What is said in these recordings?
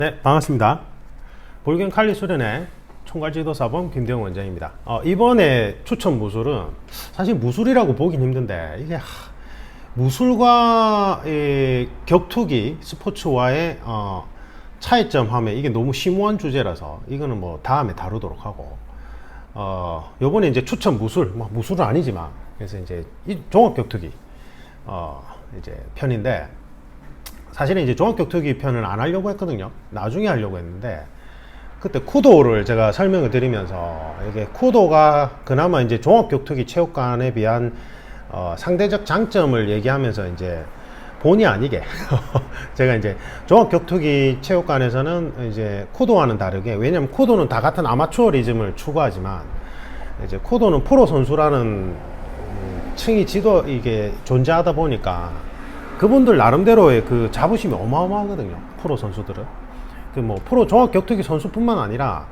네, 반갑습니다. 볼겐 칼리 수련회 총괄지도사범 김대웅 원장입니다. 이번에 추천 무술은 사실 무술이라고 보긴 힘든데 이게 무술과 이 격투기 스포츠와의 차이점 하면 이게 너무 심오한 주제라서 이거는 뭐 다음에 다루도록 하고 요번에 이제 추천 무술, 뭐 무술은 아니지만 그래서 이제 이 종합격투기 이제 편인데 사실은 이제 종합격투기 편을 안 하려고 했거든요. 나중에 하려고 했는데 그때 쿠도를 제가 설명을 드리면서 이게 쿠도가 그나마 이제 종합격투기 체육관에 비한 상대적 장점을 얘기하면서 이제 본의 아니게 제가 이제 종합격투기 체육관에서는 이제 쿠도와는 다르게, 왜냐면 쿠도는 다 같은 아마추어리즘을 추구하지만 이제 쿠도는 프로 선수라는 층이 이게 존재하다 보니까 그분들 나름대로의 그 자부심이 어마어마하거든요. 프로 선수들은 그 뭐 프로 종합격투기 선수뿐만 아니라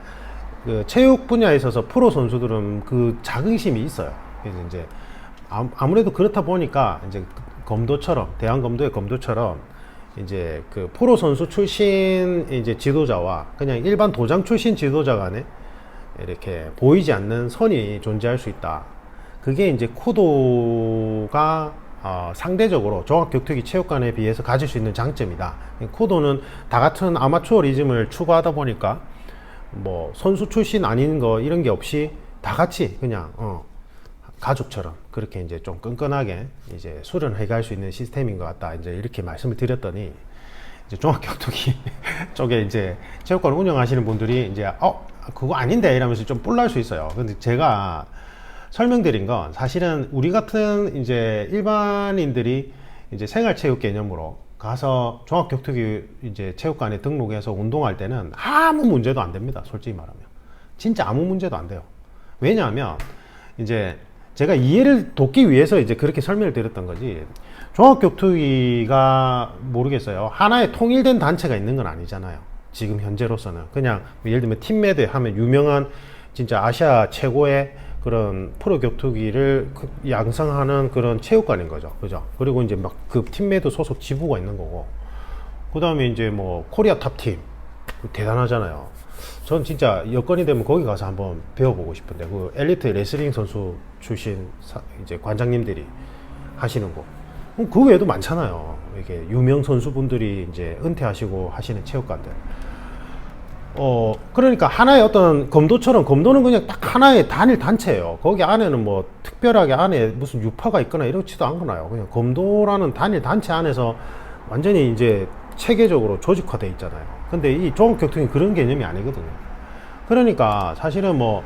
그 체육 분야에 있어서 프로 선수들은 그 자긍심이 있어요. 그래서 이제 아무래도 그렇다 보니까 이제 검도처럼, 대한검도의 검도처럼 이제 그 프로 선수 출신 이제 지도자와 그냥 일반 도장 출신 지도자 간에 이렇게 보이지 않는 선이 존재할 수 있다. 그게 이제 쿠도가 상대적으로 종합격투기 체육관에 비해서 가질 수 있는 장점이다. 쿠도는 다 같은 아마추어리즘을 추구하다 보니까 뭐 선수 출신 아닌 거 이런 게 없이 다 같이 그냥 가족처럼 그렇게 이제 좀 끈끈하게 이제 수련해 갈 수 있는 시스템인 것 같다. 이제 이렇게 말씀을 드렸더니 이제 종합격투기 쪽에 이제 체육관을 운영하시는 분들이 이제 그거 아닌데 이러면서 좀 뿔날 수 있어요. 근데 제가 설명드린 건 사실은 우리 같은 이제 일반인들이 이제 생활체육 개념으로 가서 종합격투기 이제 체육관에 등록해서 운동할 때는 아무 문제도 안 됩니다. 솔직히 말하면 진짜 아무 문제도 안 돼요. 왜냐하면 이제 제가 이해를 돕기 위해서 이제 그렇게 설명을 드렸던 거지, 종합격투기가 모르겠어요. 하나의 통일된 단체가 있는 건 아니잖아요. 지금 현재로서는 그냥 예를 들면 팀메드 하면 유명한 진짜 아시아 최고의 그런 프로 격투기를 양성하는 그런 체육관인 거죠. 그죠? 그리고 이제 막 그 팀메드 소속 지부가 있는 거고, 그 다음에 이제 뭐 코리아 탑팀 대단하잖아요. 전 진짜 여건이 되면 거기 가서 한번 배워보고 싶은데, 그 엘리트 레슬링 선수 출신 이제 관장님들이 하시는 거, 그 외에도 많잖아요. 이게 유명 선수분들이 이제 은퇴하시고 하시는 체육관들. 그러니까 하나의 어떤 검도처럼, 검도는 그냥 딱 하나의 단일 단체예요. 거기 안에는 뭐 특별하게 안에 무슨 유파가 있거나 이렇지도 않거나요. 그냥 검도라는 단일 단체 안에서 완전히 이제 체계적으로 조직화되어 있잖아요. 근데 이 종합격투기 그런 개념이 아니거든요. 그러니까 사실은 뭐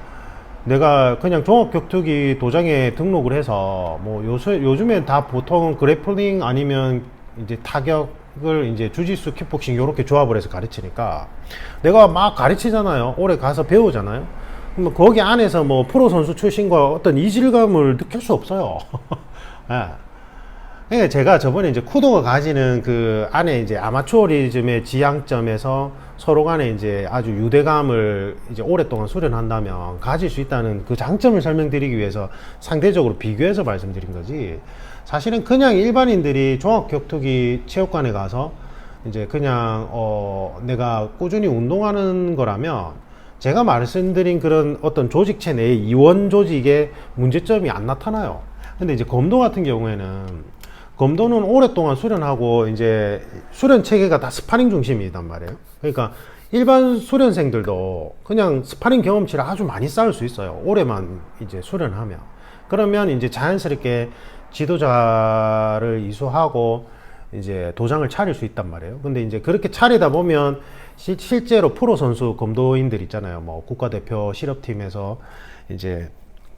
내가 그냥 종합격투기 도장에 등록을 해서 뭐 요즘에 다 보통 그래플링 아니면 이제 타격을 이제 주짓수, 킥복싱 요렇게 조합을 해서 가르치니까 내가 막 가르치잖아요. 오래 가서 배우잖아요. 그럼 거기 안에서 뭐 프로 선수 출신과 어떤 이질감을 느낄 수 없어요. 예. 그러니까 제가 저번에 이제 쿠도가 가지는 그 안에 이제 아마추어리즘의 지향점에서 서로 간에 이제 아주 유대감을 이제 오랫동안 수련한다면 가질 수 있다는 그 장점을 설명드리기 위해서 상대적으로 비교해서 말씀드린 거지, 사실은 그냥 일반인들이 종합격투기 체육관에 가서 이제 그냥 내가 꾸준히 운동하는 거라면 제가 말씀드린 그런 어떤 조직체 내의 이원 조직에 문제점이 안 나타나요. 근데 이제 검도 같은 경우에는, 검도는 오랫동안 수련하고 이제 수련 체계가 다 스파링 중심이단 말이에요. 그러니까 일반 수련생들도 그냥 스파링 경험치를 아주 많이 쌓을 수 있어요. 오래만 이제 수련하면. 그러면 이제 자연스럽게 지도자를 이수하고 이제 도장을 차릴 수 있단 말이에요. 근데 이제 그렇게 차리다 보면 실제로 프로 선수 검도인들 있잖아요. 뭐 국가대표 실업팀에서 이제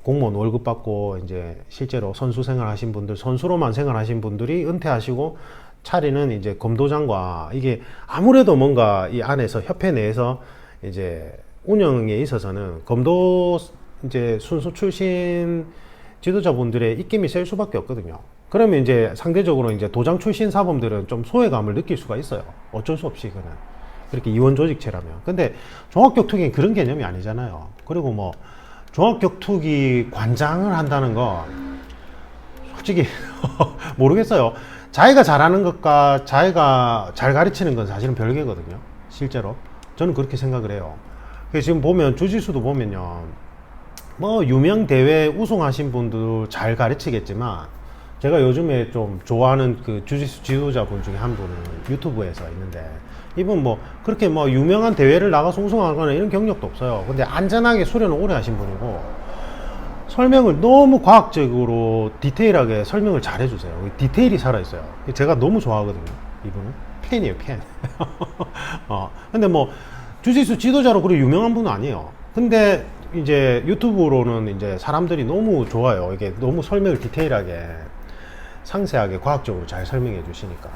공무원 월급 받고 이제 실제로 선수 생활하신 분들, 선수로만 생활하신 분들이 은퇴하시고 차리는 이제 검도장과, 이게 아무래도 뭔가 이 안에서 협회 내에서 이제 운영에 있어서는 검도 이제 순수 출신 지도자분들의 입김이 셀 수밖에 없거든요. 그러면 이제 상대적으로 이제 도장 출신 사범들은 좀 소외감을 느낄 수가 있어요. 어쩔 수 없이 그냥 그렇게 이원 조직체라면. 근데 종합격투기는 그런 개념이 아니잖아요. 그리고 뭐 종합격투기 관장을 한다는 거 솔직히 모르겠어요. 자기가 잘하는 것과 자기가 잘 가르치는 건 사실은 별개거든요. 실제로. 저는 그렇게 생각을 해요. 그래서 지금 보면 주짓수도 보면요. 뭐 유명 대회 우승하신 분들 잘 가르치겠지만 제가 요즘에 좀 좋아하는 그 주짓수 지도자분 중에 한 분은 유튜브에서 있는데 이분 뭐 그렇게 뭐 유명한 대회를 나가서 우승하거나 이런 경력도 없어요. 근데 안전하게 수련을 오래 하신 분이고 설명을 너무 과학적으로 디테일하게 설명을 잘 해주세요. 디테일이 살아있어요. 제가 너무 좋아하거든요. 이분은 팬이에요, 팬. 근데 뭐 주짓수 지도자로 그렇게 유명한 분은 아니에요. 근데 이제 유튜브로는 이제 사람들이 너무 좋아요. 이게 너무 설명을 디테일하게 상세하게 과학적으로 잘 설명해 주시니까.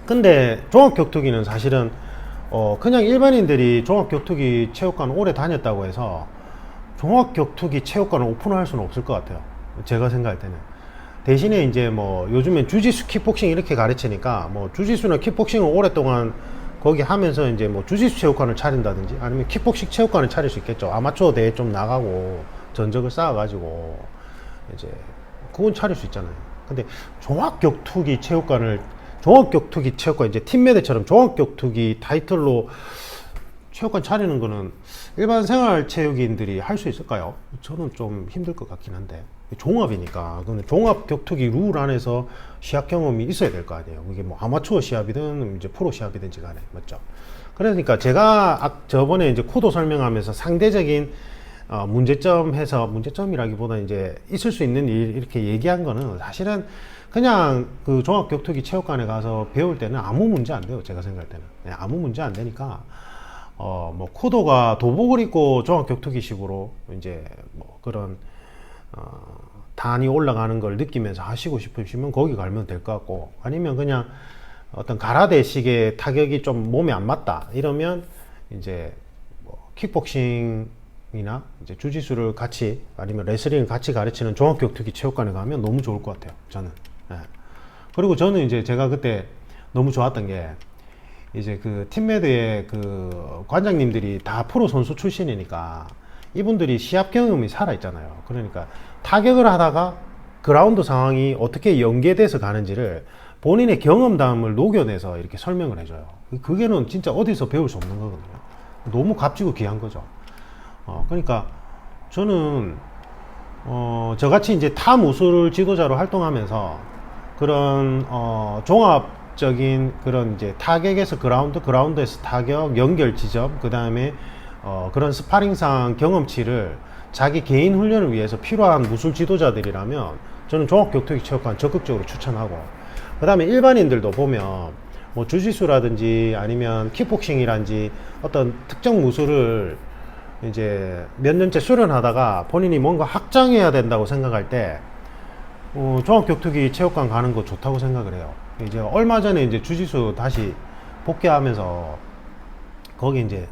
근데 종합격투기는 사실은 그냥 일반인들이 종합격투기 체육관 오래 다녔다고 해서 종합격투기 체육관을 오픈할 수는 없을 것 같아요. 제가 생각할 때는. 대신에 이제 뭐 요즘엔 주짓수 킥복싱 이렇게 가르치니까 뭐 주짓수나 킥복싱을 오랫동안 거기 하면서 이제 뭐 주짓수 체육관을 차린다든지 아니면 킥복싱 체육관을 차릴 수 있겠죠. 아마추어 대회 좀 나가고 전적을 쌓아가지고 이제 그건 차릴 수 있잖아요. 근데 종합격투기 체육관 이제 팀메드처럼 종합격투기 타이틀로 체육관 차리는 거는 일반 생활체육인들이 할 수 있을까요? 저는 좀 힘들 것 같긴 한데 종합이니까. 근데 종합격투기 룰 안에서 시합 경험이 있어야 될 거 아니에요. 이게 뭐 아마추어 시합이든 이제 프로 시합이든지 간에 맞죠. 그러니까 제가 저번에 이제 코도 설명하면서 상대적인 문제점이라기보다 이제 있을 수 있는 일 이렇게 얘기한 거는 사실은 그냥 그 종합격투기 체육관에 가서 배울 때는 아무 문제 안 돼요. 제가 생각할 때는 아무 문제 안 되니까 뭐 코도가 도복을 입고 종합격투기식으로 이제 뭐 그런 단이 올라가는 걸 느끼면서 하시고 싶으시면 거기 가면 될 것 같고, 아니면 그냥 어떤 가라데식의 타격이 좀 몸에 안 맞다 이러면 이제 뭐 킥복싱이나 이제 주짓수를 같이 아니면 레슬링을 같이 가르치는 종합격투기 체육관에 가면 너무 좋을 것 같아요. 저는. 그리고 저는 이제 제가 그때 너무 좋았던 게 이제 그 팀메드의 그 관장님들이 다 프로 선수 출신이니까 이분들이 시합 경험이 살아있잖아요. 그러니까 타격을 하다가 그라운드 상황이 어떻게 연계돼서 가는지를 본인의 경험담을 녹여내서 이렇게 설명을 해줘요. 그게는 진짜 어디서 배울 수 없는 거거든요. 너무 값지고 귀한 거죠. 그러니까 저는 저같이 이제 타 무술 지도자로 활동하면서 그런 종합적인 그런 이제 타격에서 그라운드에서 타격, 연결 지점, 그 다음에 그런 스파링상 경험치를 자기 개인 훈련을 위해서 필요한 무술 지도자들이라면 저는 종합격투기 체육관 적극적으로 추천하고, 그 다음에 일반인들도 보면 뭐 주짓수라든지 아니면 킥복싱이란지 어떤 특정 무술을 이제 몇 년째 수련하다가 본인이 뭔가 확장해야 된다고 생각할 때 종합격투기 체육관 가는 거 좋다고 생각을 해요. 이제 얼마 전에 이제 주짓수 다시 복귀하면서 거기 이제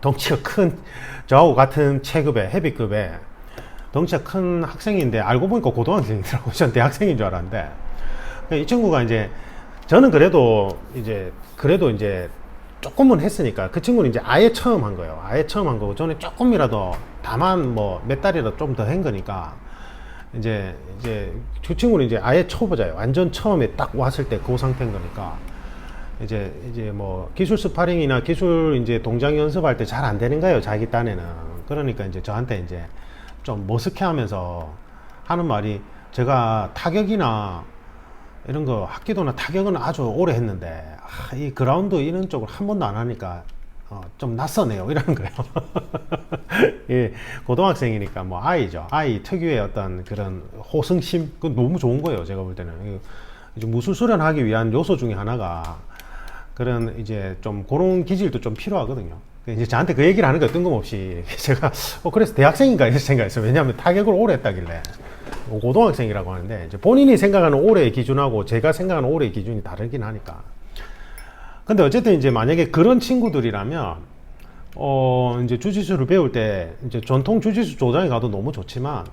덩치가 큰 저하고 같은 체급의 헤비급의 덩치가 큰 학생인데 알고 보니까 고등학생이더라고요. 전 대학생인 줄 알았는데 이 친구가 이제 저는 그래도 이제 조금은 했으니까 그 친구는 이제 아예 처음 한 거예요. 아예 처음 한 거고 저는 조금이라도 다만 뭐 몇 달이라도 좀 더 한 거니까 이제 그 친구는 이제 아예 초보자예요. 완전 처음에 딱 왔을 때 그 상태인 거니까 이제 뭐 기술 스파링이나 기술 이제 동작 연습할 때 잘 안 되는 거예요. 자기 딴에는. 그러니까 이제 저한테 이제 좀 머쓱해하면서 하는 말이, 제가 타격이나 이런 거 합기도나 타격은 아주 오래 했는데 이 그라운드 이런 쪽을 한 번도 안 하니까 좀 낯서네요 이러는 거예요. 예, 고등학생이니까 뭐 아이죠. 아이 특유의 어떤 그런 호승심, 그건 너무 좋은 거예요. 제가 볼 때는 이제 무술 수련하기 위한 요소 중에 하나가 그런 이제 좀 그런 기질도 좀 필요하거든요. 이제 저한테 그 얘기를 하는 거 뜬금없이 제가 그래서 대학생인가 이렇게 생각했어요. 왜냐하면 타격을 오래 했다길래 고등학생이라고 하는데 이제 본인이 생각하는 올해의 기준하고 제가 생각하는 올해의 기준이 다르긴 하니까. 근데 어쨌든 이제 만약에 그런 친구들이라면 이제 주짓수를 배울 때 이제 전통 주짓수 조장에 가도 너무 좋지만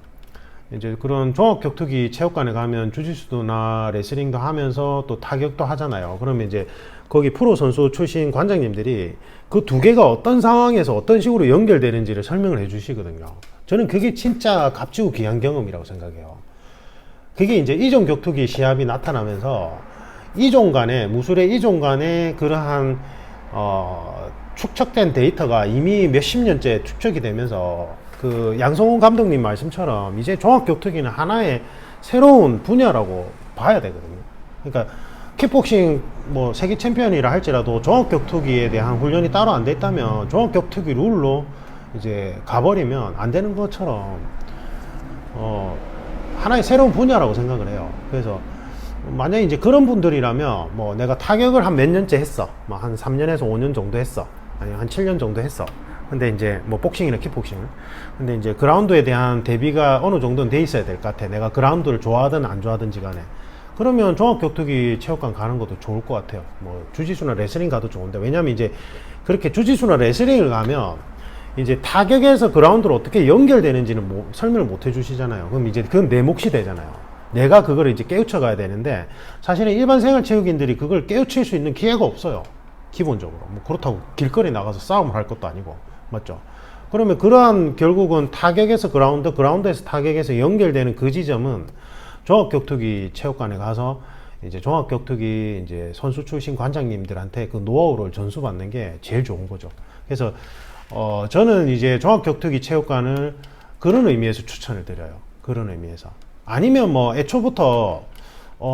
이제 그런 종합격투기 체육관에 가면 주짓수나 레슬링도 하면서 또 타격도 하잖아요. 그러면 이제 거기 프로 선수 출신 관장님들이 그 두 개가 어떤 상황에서 어떤 식으로 연결되는지를 설명을 해 주시거든요. 저는 그게 진짜 값지고 귀한 경험이라고 생각해요. 그게 이제 이종 격투기 시합이 나타나면서 이종 간에 무술의 이종 간에 그러한 축적된 데이터가 이미 몇십 년째 축적이 되면서 그 양성훈 감독님 말씀처럼 이제 종합격투기는 하나의 새로운 분야라고 봐야 되거든요. 그러니까 킥복싱 뭐 세계 챔피언이라 할지라도 종합격투기에 대한 훈련이 따로 안 돼 있다면 종합격투기 룰로 이제 가버리면 안 되는 것처럼 하나의 새로운 분야라고 생각을 해요. 그래서 만약에 이제 그런 분들이라면 뭐 내가 타격을 한 몇 년째 했어, 뭐 한 3년에서 5년 정도 했어, 아니 한 7년 정도 했어. 근데 이제 뭐 복싱이나 킥복싱을, 근데 이제 그라운드에 대한 대비가 어느 정도는 돼 있어야 될 것 같아. 내가 그라운드를 좋아하든 안 좋아하든지 간에. 그러면 종합격투기 체육관 가는 것도 좋을 것 같아요. 뭐 주짓수나 레슬링 가도 좋은데, 왜냐면 이제 그렇게 주짓수나 레슬링을 가면 이제 타격에서 그라운드로 어떻게 연결되는지는 뭐 설명을 못 해주시잖아요. 그럼 이제 그건 내 몫이 되잖아요. 내가 그걸 이제 깨우쳐 가야 되는데, 사실은 일반 생활체육인들이 그걸 깨우칠 수 있는 기회가 없어요. 기본적으로. 뭐 그렇다고 길거리 나가서 싸움을 할 것도 아니고, 맞죠? 그러면 그러한 결국은 타격에서 그라운드, 그라운드에서 타격에서 연결되는 그 지점은 종합격투기 체육관에 가서 이제 종합격투기 이제 선수 출신 관장님들한테 그 노하우를 전수받는 게 제일 좋은 거죠. 그래서 저는 이제 종합격투기 체육관을 그런 의미에서 추천을 드려요. 그런 의미에서. 아니면 뭐 애초부터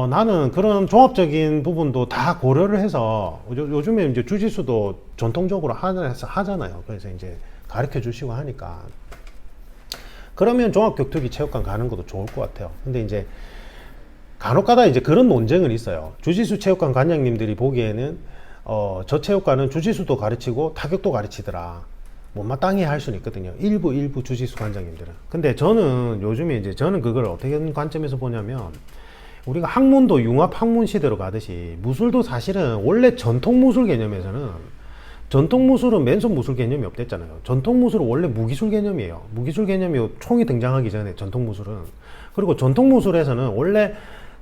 나는 그런 종합적인 부분도 다 고려를 해서, 요즘에 이제 주짓수도 전통적으로 하잖아요. 그래서 이제 가르쳐 주시고 하니까, 그러면 종합격투기 체육관 가는 것도 좋을 것 같아요. 근데 이제 간혹가다 이제 그런 논쟁은 있어요. 주짓수 체육관 관장님들이 보기에는 저 체육관은 주짓수도 가르치고 타격도 가르치더라, 못마땅해 할 수는 있거든요. 일부 주짓수 관장님들은. 근데 저는 요즘에 이제 저는 그걸 어떻게 관점에서 보냐면, 우리가 학문도 융합 학문 시대로 가듯이 무술도 사실은 원래 전통 무술 개념에서는, 전통 무술은 맨손 무술 개념이 없댔잖아요. 전통 무술은 원래 무기술 개념이에요. 무기술 개념이 총이 등장하기 전에 전통 무술은. 그리고 전통 무술에서는 원래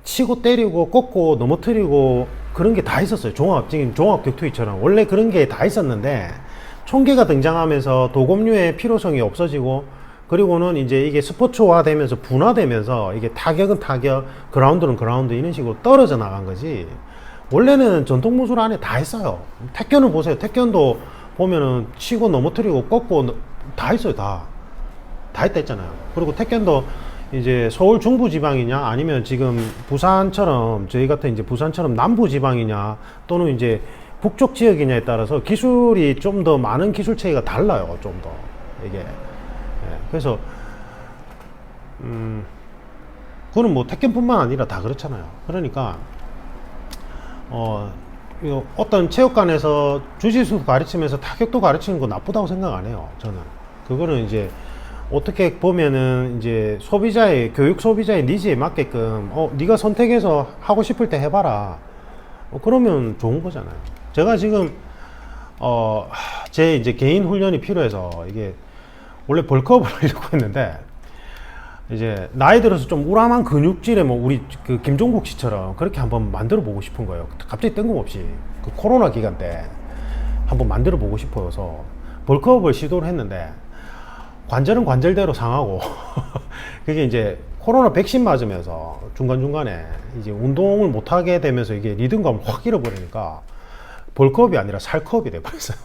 치고 때리고 꺾고 넘어뜨리고 그런 게 다 있었어요. 종합적인 종합격투기처럼 원래 그런 게 다 있었는데, 총기가 등장하면서 도검류의 필요성이 없어지고, 그리고는 이제 이게 스포츠화 되면서 분화되면서 이게 타격은 타격, 그라운드는 그라운드, 이런 식으로 떨어져 나간 거지, 원래는 전통 무술 안에 다 있어요. 태권을 보세요. 태권도 보면은 치고 넘어뜨리고 꺾고 다 있어요. 다 있다 했잖아요. 그리고 태권도 이제 서울 중부 지방이냐, 아니면 지금 부산처럼, 저희 같은 이제 부산처럼 남부 지방이냐, 또는 이제 북쪽 지역이냐에 따라서 기술이 좀 더 많은 기술 체계가 달라요. 좀 더 이게. 그래서 그건 뭐 태권뿐만 아니라 다 그렇잖아요. 그러니까 어떤 체육관에서 주짓수 가르치면서 타격도 가르치는 거 나쁘다고 생각 안 해요. 저는 그거는 이제 어떻게 보면은 이제 소비자의, 교육 소비자의 니즈에 맞게끔 네가 선택해서 하고 싶을 때 해봐라, 그러면 좋은 거잖아요. 제가 지금 제 이제 개인 훈련이 필요해서 이게 원래 벌크업을 하려고 했는데, 이제 나이 들어서 좀 우람한 근육질의 뭐 우리 그 김종국 씨처럼 그렇게 한번 만들어 보고 싶은 거예요. 갑자기 뜬금없이 그 코로나 기간 때 한번 만들어 보고 싶어서 벌크업을 시도를 했는데, 관절은 관절대로 상하고 그게 이제 코로나 백신 맞으면서 중간중간에 이제 운동을 못하게 되면서 이게 리듬감을 확 잃어버리니까 벌크업이 아니라 살크업이 돼버렸어요.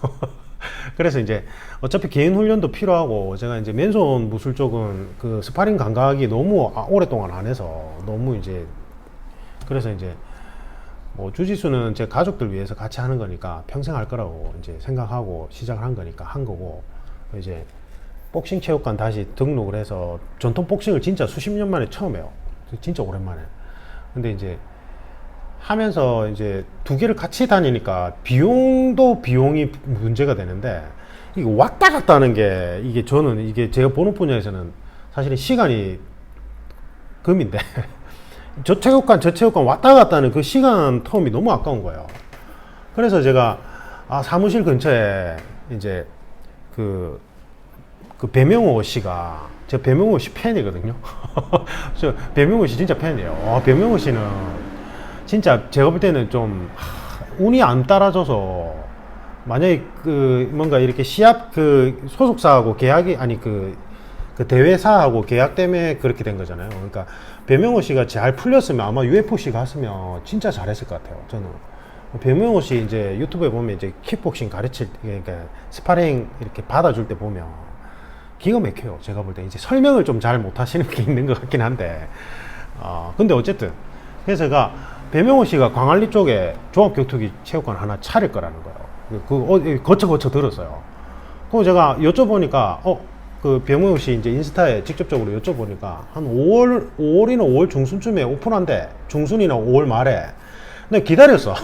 그래서 이제 어차피 개인 훈련도 필요하고, 제가 이제 맨손 무술 쪽은 그 스파링 감각이 너무 오랫동안 안 해서 너무 이제, 그래서 이제 뭐 주짓수는 제 가족들 위해서 같이 하는 거니까 평생 할 거라고 이제 생각하고 시작을 한 거니까 한 거고, 이제 복싱 체육관 다시 등록을 해서 전통 복싱을 진짜 수십 년 만에 처음 해요. 진짜 오랜만에. 근데 이제 하면서 이제 두 개를 같이 다니니까 비용이 문제가 되는데, 이게 왔다 갔다 하는 게, 이게 저는 이게 제가 보는 분야에서는 사실은 시간이 금인데 저 체육관 왔다 갔다 하는 그 시간 텀이 너무 아까운 거예요. 그래서 제가 사무실 근처에 이제 그 배명호 씨가, 제가 배명호 씨 팬이거든요. 저 배명호 씨 진짜 팬이에요. 배명호 씨는 진짜 제가 볼 때는 좀 운이 안 따라줘서, 만약에 그 뭔가 이렇게 시합 그 소속사하고 계약이, 아니 그 대회사하고 계약 때문에 그렇게 된 거잖아요. 그러니까 배명호 씨가 잘 풀렸으면 아마 UFC 갔으면 진짜 잘했을 것 같아요. 저는 배명호 씨 이제 유튜브에 보면 이제 킥복싱 가르칠 그러니까 스파링 이렇게 받아줄 때 보면 기가 막혀요. 제가 볼 때 이제 설명을 좀 잘 못하시는 게 있는 것 같긴 한데 근데 어쨌든 그래서 제가 배명호 씨가 광안리 쪽에 종합격투기 체육관 하나 차릴 거라는 거예요. 거쳐 들었어요. 그럼 제가 여쭤보니까 그 배명호 씨 이제 인스타에 직접적으로 여쭤보니까 한 5월이나 5월 중순쯤에 오픈한대. 중순이나 5월 말에. 근데 기다렸어.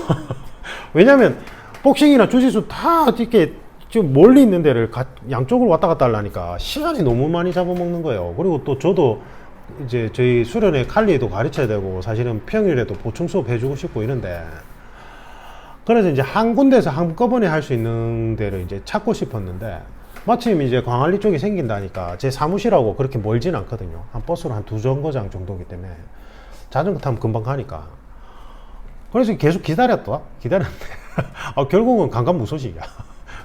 왜냐면 복싱이나 주짓수 다 이렇게 좀 멀리 있는 데를 양쪽으로 왔다 갔다 하려니까 시간이 너무 많이 잡아먹는 거예요. 그리고 또 저도 이제 저희 수련회 칼리도 가르쳐야 되고 사실은 평일에도 보충 수업 해주고 싶고 이런데 그래서 이제 한 군데서 한꺼번에 할 수 있는 데를 이제 찾고 싶었는데 마침 이제 광안리 쪽이 생긴다니까 제 사무실하고 그렇게 멀진 않거든요. 한 버스로 한 2정거장 정도이기 때문에 자전거 타면 금방 가니까 그래서 계속 기다렸는데 결국은 강간무소식이야.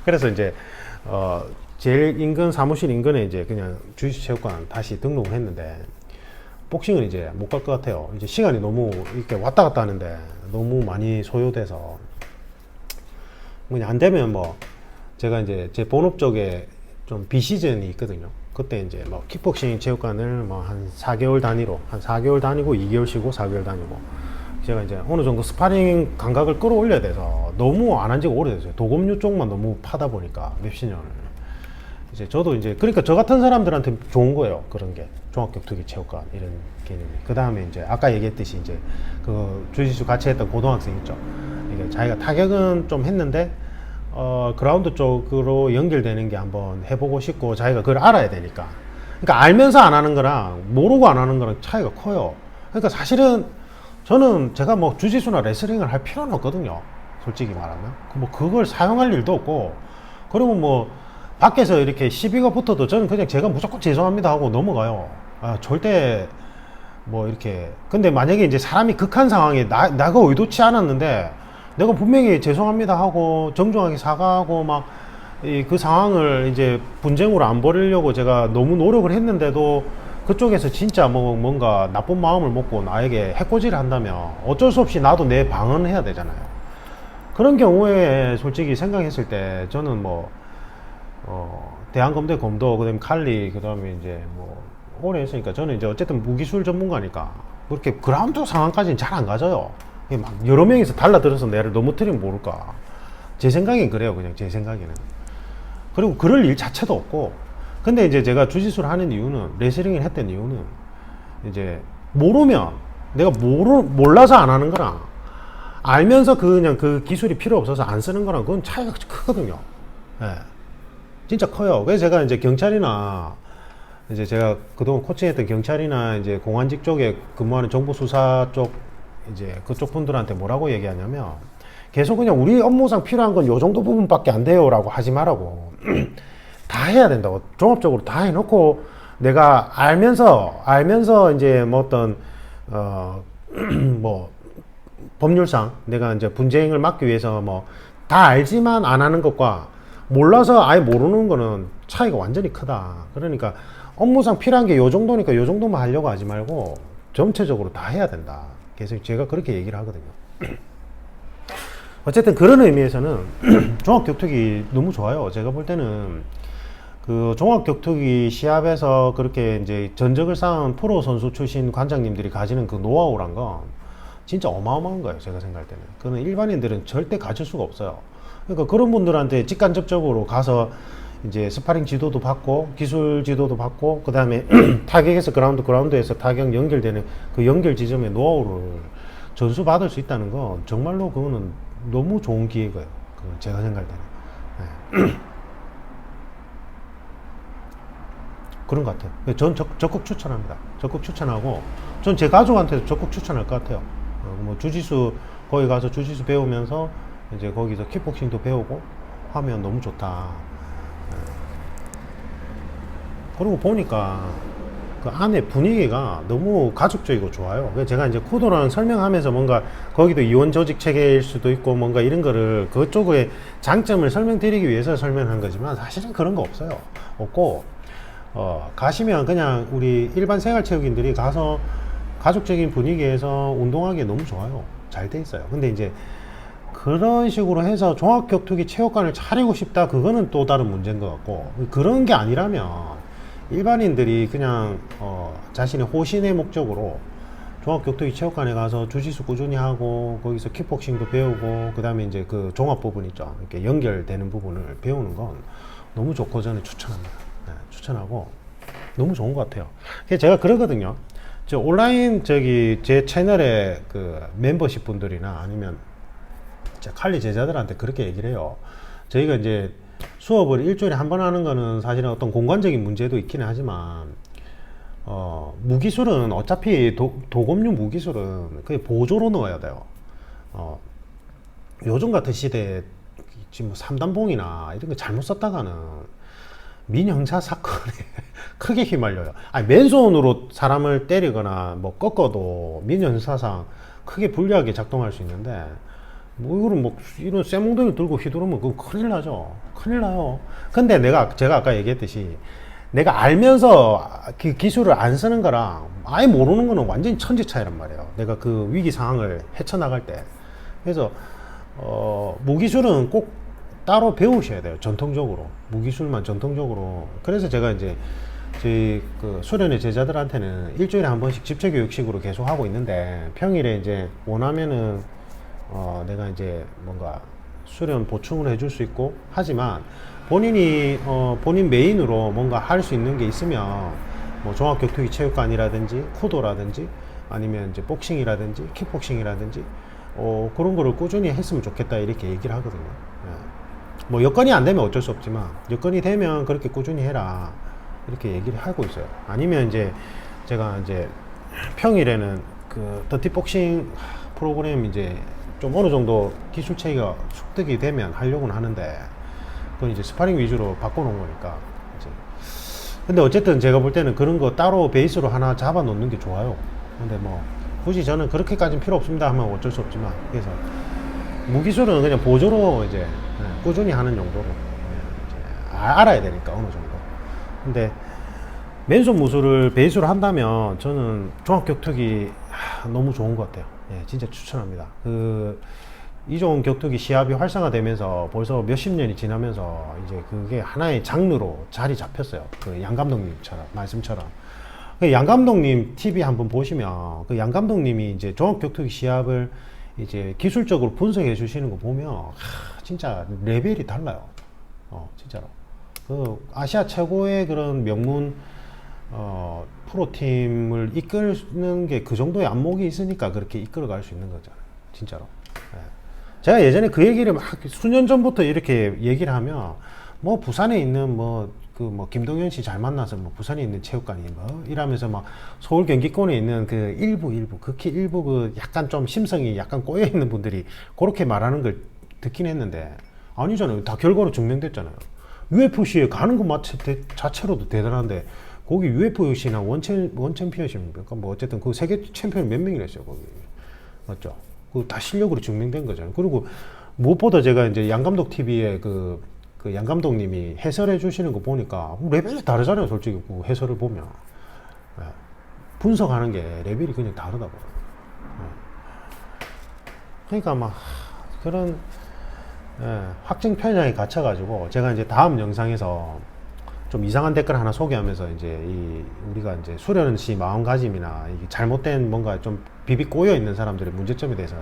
그래서 이제 제일 인근 사무실 인근에 이제 그냥 주짓수 체육관 다시 등록을 했는데 복싱은 이제 못 갈 것 같아요. 이제 시간이 너무 이렇게 왔다 갔다 하는데 너무 많이 소요돼서 그냥 안 되면 뭐 제가 이제 제 본업 쪽에 좀 비시즌이 있거든요. 그때 이제 뭐 킥복싱 체육관을 뭐 한 4개월 단위로 한 4개월 다니고 2개월 쉬고 4개월 다니고 제가 이제 어느 정도 스파링 감각을 끌어올려야 돼서 너무 안 한 지가 오래됐어요. 도검류 쪽만 너무 파다 보니까 몇십 년을 이제 저도 이제 그러니까 저 같은 사람들한테 좋은 거예요. 그런 게 종합격투기 체육관 이런 개념이. 그 다음에 이제 아까 얘기했듯이 이제 그 주짓수 같이 했던 고등학생 있죠. 이게 자기가 타격은 좀 했는데 그라운드 쪽으로 연결되는 게 한번 해보고 싶고 자기가 그걸 알아야 되니까. 그러니까 알면서 안 하는 거랑 모르고 안 하는 거랑 차이가 커요. 그러니까 사실은 저는 제가 뭐 주짓수나 레슬링을 할 필요는 없거든요. 솔직히 말하면. 뭐 그걸 사용할 일도 없고 그리고 뭐 밖에서 이렇게 시비가 붙어도 저는 그냥 제가 무조건 죄송합니다 하고 넘어가요. 절대 뭐 이렇게. 근데 만약에 이제 사람이 극한 상황에 내가 의도치 않았는데 내가 분명히 죄송합니다 하고 정중하게 사과하고 막 그 상황을 이제 분쟁으로 안 벌이려고 제가 너무 노력을 했는데도 그쪽에서 진짜 뭐 뭔가 나쁜 마음을 먹고 나에게 해코지를 한다면 어쩔 수 없이 나도 내 방어는 해야 되잖아요. 그런 경우에 솔직히 생각했을 때 저는 뭐 대한검대 검도 그다음에 칼리 그다음에 이제 뭐 오래 했으니까 저는 이제 어쨌든 무기술 전문가니까 그렇게 그라운드 상황까지는 잘 안 가져요. 막 여러 명이서 달라들어서 내를 넘어뜨리면 모를까. 제 생각엔 그래요. 그냥 제 생각에는. 그리고 그럴 일 자체도 없고. 근데 이제 제가 주짓수를 하는 이유는 레슬링을 했던 이유는 이제 모르면 내가 몰라서 안 하는 거랑 알면서 그냥 그 기술이 필요 없어서 안 쓰는 거랑 그건 차이가 크거든요. 예. 진짜 커요. 그래서 제가 이제 경찰이나 이제 제가 그동안 코칭했던 경찰이나 이제 공안직 쪽에 근무하는 정보수사 쪽 이제 그쪽 분들한테 뭐라고 얘기하냐면 계속 그냥 우리 업무상 필요한 건 요 정도 부분밖에 안 돼요 라고 하지 말라고. 다 해야 된다고. 종합적으로 다 해놓고 내가 알면서 이제 뭐 어떤 뭐 법률상 내가 이제 분쟁을 막기 위해서 뭐 다 알지만 안 하는 것과 몰라서 아예 모르는 거는 차이가 완전히 크다. 그러니까 업무상 필요한 게 요 정도니까 요 정도만 하려고 하지 말고 전체적으로 다 해야 된다. 그래서 제가 그렇게 얘기를 하거든요. 어쨌든 그런 의미에서는 종합격투기 너무 좋아요. 제가 볼 때는 그 종합격투기 시합에서 그렇게 이제 전적을 쌓은 프로 선수 출신 관장님들이 가지는 그 노하우란 건 진짜 어마어마한 거예요. 제가 생각할 때는. 그거는 일반인들은 절대 가질 수가 없어요. 그러니까 그런 분들한테 직간접적으로 가서 이제 스파링 지도도 받고 기술 지도도 받고 그 다음에 타격에서 그라운드에서 타격 연결되는 그 연결 지점의 노하우를 전수 받을 수 있다는 건 정말로 그거는 너무 좋은 기회고요. 제가 생각할 때는. 네. 그런 것 같아요. 전 적극 추천합니다. 적극 추천하고 전 제 가족한테도 적극 추천할 것 같아요. 뭐 주짓수 거기 가서 주짓수 배우면서 이제 거기서 킥복싱도 배우고 하면 너무 좋다. 그리고 보니까 그 안에 분위기가 너무 가족적이고 좋아요. 그래서 제가 이제 쿠도랑 설명하면서 뭔가 거기도 이원 조직 체계일 수도 있고 뭔가 이런 거를 그쪽의 장점을 설명드리기 위해서 설명한 거지만 사실은 그런 거 없어요. 없고 가시면 그냥 우리 일반 생활체육인들이 가서 가족적인 분위기에서 운동하기에 너무 좋아요. 잘 돼 있어요. 근데 이제 그런 식으로 해서 종합격투기 체육관을 차리고 싶다, 그거는 또 다른 문제인 것 같고, 그런 게 아니라면 일반인들이 그냥 자신의 호신의 목적으로 종합격투기 체육관에 가서 주짓수 꾸준히 하고 거기서 킥복싱도 배우고 그 다음에 이제 그 종합 부분 있죠, 이렇게 연결되는 부분을 배우는 건 너무 좋고 저는 추천합니다. 네, 추천하고 너무 좋은 것 같아요. 제가 그러거든요. 저 온라인 제 채널에 그 멤버십 분들이나 아니면 칼리 제자들한테 그렇게 얘기를 해요. 저희가 이제 수업을 일주일에 한 번 하는 거는 사실은 어떤 공간적인 문제도 있기는 하지만 무기술은 어차피 도검류 무기술은 그게 보조로 넣어야 돼요. 요즘 같은 시대에 지금 삼단봉이나 이런 거 잘못 썼다가는 민형사 사건에 크게 휘말려요. 아니, 맨손으로 사람을 때리거나 뭐 꺾어도 민형사상 크게 불리하게 작동할 수 있는데, 뭐 이거는 뭐 이런 쇠몽둥이 들고 휘두르면 그건 큰일 나죠. 큰일 나요. 근데 제가 아까 얘기했듯이 내가 알면서 그 기술을 안 쓰는 거랑 아예 모르는 거는 완전히 천지 차이란 말이에요. 내가 그 위기 상황을 헤쳐나갈 때. 그래서 무기술은 꼭 따로 배우셔야 돼요. 전통적으로. 무기술만 전통적으로. 그래서 제가 이제 저희 그 수련의 제자들한테는 일주일에 한 번씩 집체교육식으로 계속 하고 있는데, 평일에 이제 원하면은 내가 이제 뭔가 수련 보충을 해줄 수 있고 하지만, 본인이 본인 메인으로 뭔가 할 수 있는 게 있으면 뭐 종합격투기 체육관이라든지 쿠도라든지 아니면 이제 복싱이라든지 킥복싱이라든지 그런 거를 꾸준히 했으면 좋겠다, 이렇게 얘기를 하거든요. 예. 뭐 여건이 안 되면 어쩔 수 없지만 여건이 되면 그렇게 꾸준히 해라, 이렇게 얘기를 하고 있어요. 아니면 이제 제가 이제 평일에는 그 더티복싱 프로그램 이제 좀 어느 정도 기술 체계가 습득이 되면 하려고는 하는데, 그건 이제 스파링 위주로 바꿔놓은 거니까 이제. 근데 어쨌든 제가 볼 때는 그런 거 따로 베이스로 하나 잡아 놓는 게 좋아요. 근데 뭐 굳이 저는 그렇게까지는 필요 없습니다 하면 어쩔 수 없지만, 그래서 무기술은 그냥 보조로 이제 꾸준히 하는 정도로 이제 알아야 되니까 어느 정도. 근데 맨손 무술을 베이스로 한다면 저는 종합격투기 너무 좋은 것 같아요. 예, 진짜 추천합니다. 이종 격투기 시합이 활성화되면서 벌써 몇십 년이 지나면서 이제 그게 하나의 장르로 자리 잡혔어요. 그 양 감독님처럼, 말씀처럼. 그 양 감독님 TV 한번 보시면 그 양 감독님이 이제 종합격투기 시합을 이제 기술적으로 분석해 주시는 거 보면 진짜 레벨이 달라요. 진짜로. 그 아시아 최고의 그런 명문 프로팀을 이끄는 게 그 정도의 안목이 있으니까 그렇게 이끌어갈 수 있는 거잖아요. 진짜로. 예. 제가 예전에 그 얘기를 막 수년 전부터 이렇게 얘기를 하면, 뭐 부산에 있는 김동현 씨 잘 만나서 뭐 부산에 있는 체육관이 뭐 이러면서 막 서울 경기권에 있는 그 일부 극히 일부 그 약간 좀 심성이 약간 꼬여 있는 분들이 그렇게 말하는 걸 듣긴 했는데, 아니잖아요. 다 결과로 증명됐잖아요. UFC에 가는 것 자체로도 대단한데, 거기 UFC나 원 챔피언십입니까? 뭐 어쨌든 그 세계 챔피언 몇 명이나 했어요, 거기. 맞죠? 그 다 실력으로 증명된 거잖아요. 그리고 무엇보다 제가 이제 양 감독 TV에 그 양 감독님이 해설해 주시는 거 보니까 레벨이 다르잖아요, 솔직히. 그 해설을 보면. 예. 분석하는 게 레벨이 그냥 다르다고. 예. 그러니까 막 그런 확증 편향이 갇혀가지고, 제가 이제 다음 영상에서 좀 이상한 댓글 하나 소개하면서 이제 우리가 이제 수련 시 마음가짐이나 이게 잘못된 뭔가 좀 비비 꼬여 있는 사람들의 문제점에 대해서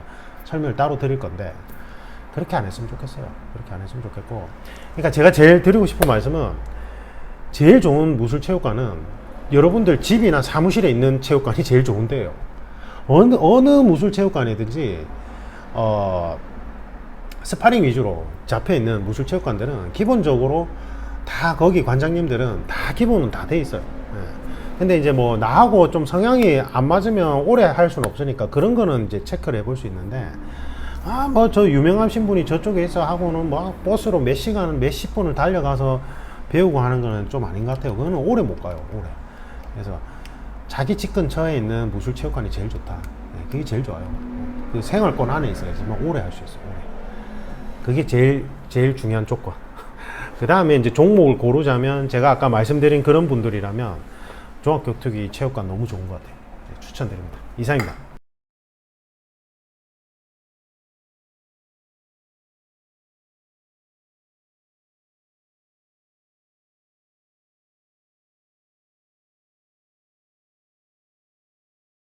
설명을 따로 드릴 건데, 그렇게 안 했으면 좋겠어요. 그렇게 안 했으면 좋겠고. 그러니까 제가 제일 드리고 싶은 말씀은, 제일 좋은 무술체육관은 여러분들 집이나 사무실에 있는 체육관이 제일 좋은데요. 어느 무술체육관이든지 스파링 위주로 잡혀 있는 무술체육관들은 기본적으로 다 거기 관장님들은 다 기본은 다 돼 있어요. 예. 근데 이제 뭐 나하고 좀 성향이 안 맞으면 오래 할 수는 없으니까 그런 거는 이제 체크를 해볼 수 있는데, 뭐 저 유명하신 분이 저쪽에 있어 하고는 뭐 버스로 몇 시간 몇십 분을 달려가서 배우고 하는 거는 좀 아닌 것 같아요. 그거는 오래 못 가요, 오래. 그래서 자기 집 근처에 있는 무술체육관이 제일 좋다. 예, 그게 제일 좋아요. 그 생활권 안에 있어야지만 오래 할 수 있어요. 오래. 그게 제일 중요한 조건. 그 다음에 이제 종목을 고르자면, 제가 아까 말씀드린 그런 분들이라면 종합격투기 체육관 너무 좋은 것 같아요. 추천드립니다. 이상입니다.